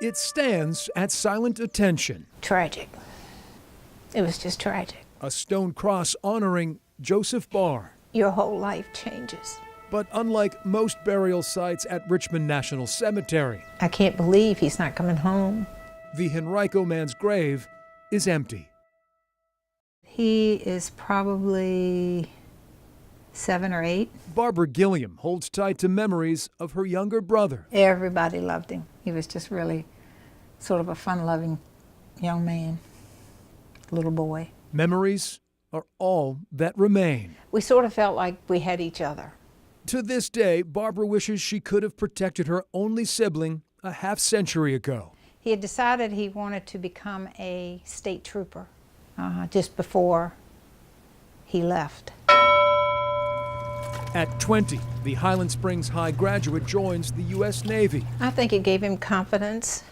It stands at silent attention. Tragic. It was just tragic. A stone cross honoring Joseph Barr. Your whole life changes. But unlike most burial sites at Richmond National Cemetery, I can't believe he's not coming home. the Henrico man's grave is empty. He is probably 7 or 8. Barbara Gilliam holds tight to memories of her younger brother. Everybody loved him. He was just really sort of a fun-loving young man, little boy. Memories are all that remain. We sort of felt like we had each other. To this day, Barbara wishes she could have protected her only sibling a half-century ago. He had decided he wanted to become a state trooper just before he left. At 20, the Highland Springs High graduate joins the U.S. Navy. I think it gave him confidence.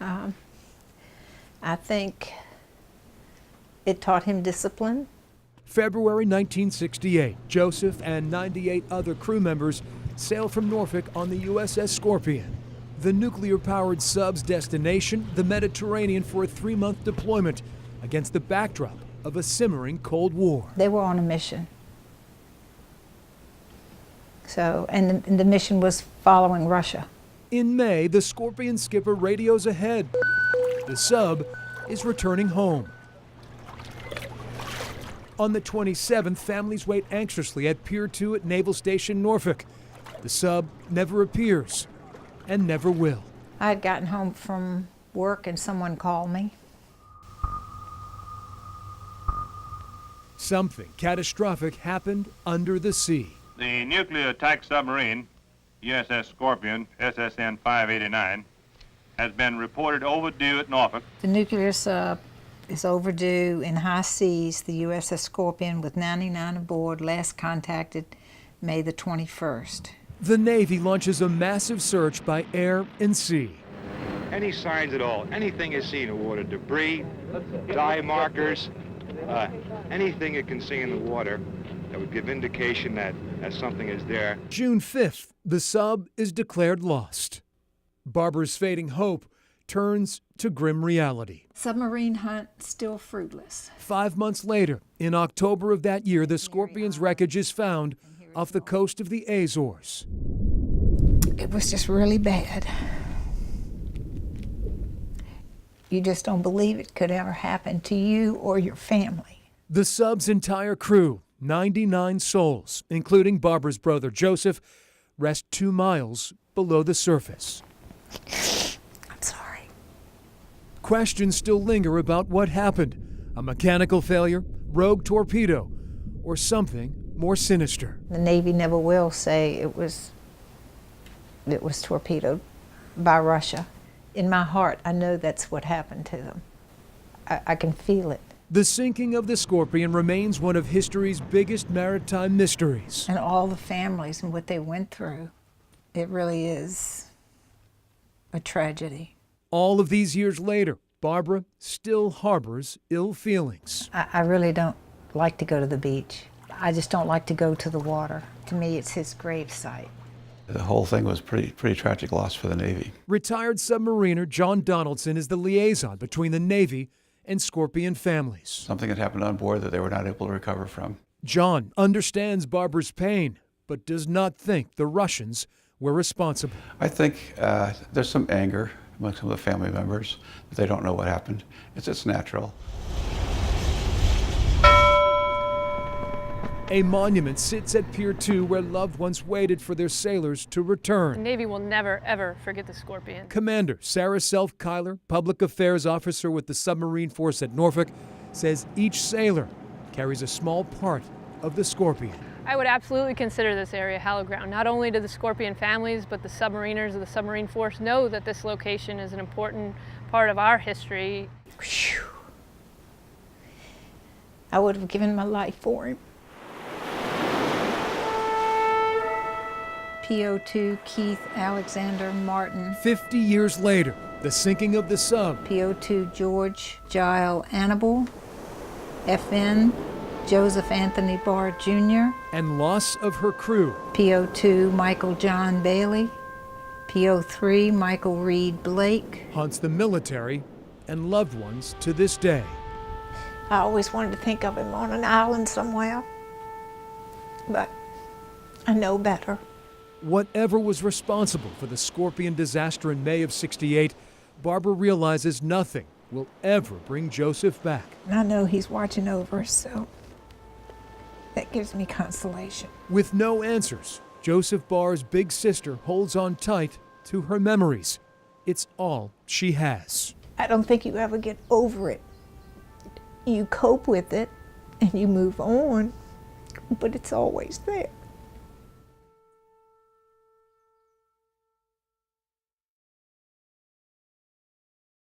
I think it taught him discipline. February 1968, Joseph and 98 other crew members sail from Norfolk on the U.S.S. Scorpion. The nuclear-powered sub's destination, the Mediterranean, for a 3-month deployment against the backdrop of a simmering Cold War. They were on a mission. So, and the mission was following Russia. In May, the Scorpion skipper radios ahead. The sub is returning home. On the 27th, families wait anxiously at Pier 2 at Naval Station Norfolk. The sub never appears and never will. I had gotten home from work and someone called me. Something catastrophic happened under the sea. The nuclear attack submarine, U.S.S. Scorpion, SSN 589, has been reported overdue at Norfolk. The nuclear sub is overdue in high seas, the U.S.S. Scorpion with 99 aboard, last contacted May the 21st. The Navy launches a massive search by air and sea. Any signs at all, anything is seen in water, debris, dye markers, anything it can see in the water that would give indication that something is there. June 5th, the sub is declared lost. Barbara's fading hope turns to grim reality. Submarine hunt still fruitless. 5 months later, in October of that year, the Scorpion's wreckage is found off the coast of the Azores. It was just really bad. You just don't believe it could ever happen to you or your family. The sub's entire crew, 99 souls, including Barbara's brother Joseph, rest 2 miles below the surface. I'm sorry. Questions still linger about what happened. A mechanical failure, rogue torpedo, or something more sinister. The Navy never will say it was torpedoed by Russia. In my heart, I know that's what happened to them. I can feel it. The sinking of the Scorpion remains one of history's biggest maritime mysteries. And all the families and what they went through, it really is a tragedy. All of these years later, Barbara still harbors ill feelings. I really don't like to go to the beach. I just don't like to go to the water. To me, it's his grave site. The whole thing was pretty tragic loss for the Navy. Retired submariner John Donaldson is the liaison between the Navy and Scorpion families. Something had happened on board that they were not able to recover from. John understands Barbara's pain, but does not think the Russians were responsible. I think there's some anger among some of the family members that they don't know what happened. It's natural. A monument sits at Pier 2 where loved ones waited for their sailors to The return. Navy will never, ever forget the Scorpion. Commander Sarah Self-Kyler, public affairs officer with the submarine force at Norfolk, says each sailor carries a small part of the Scorpion. I would absolutely consider this area hallowed ground. Not only do the Scorpion families, but the submariners of the submarine force know that this location is an important part of our history. Whew. I would have given my life for him. PO2 Keith Alexander Martin. 50 years later, the sinking of the sub. PO2 George Giles Annable. FN Joseph Anthony Barr Jr. And loss of her crew. PO2 Michael John Bailey. PO3 Michael Reed Blake. haunts the military and loved ones to this day. I always wanted to think of him on an island somewhere, but I know better. Whatever was responsible for the Scorpion disaster in May of '68, Barbara realizes nothing will ever bring Joseph back. And I know he's watching over us, so that gives me consolation. With no answers, Joseph Barr's big sister holds on tight to her memories. It's all she has. I don't think you ever get over it. You cope with it and you move on, but it's always there.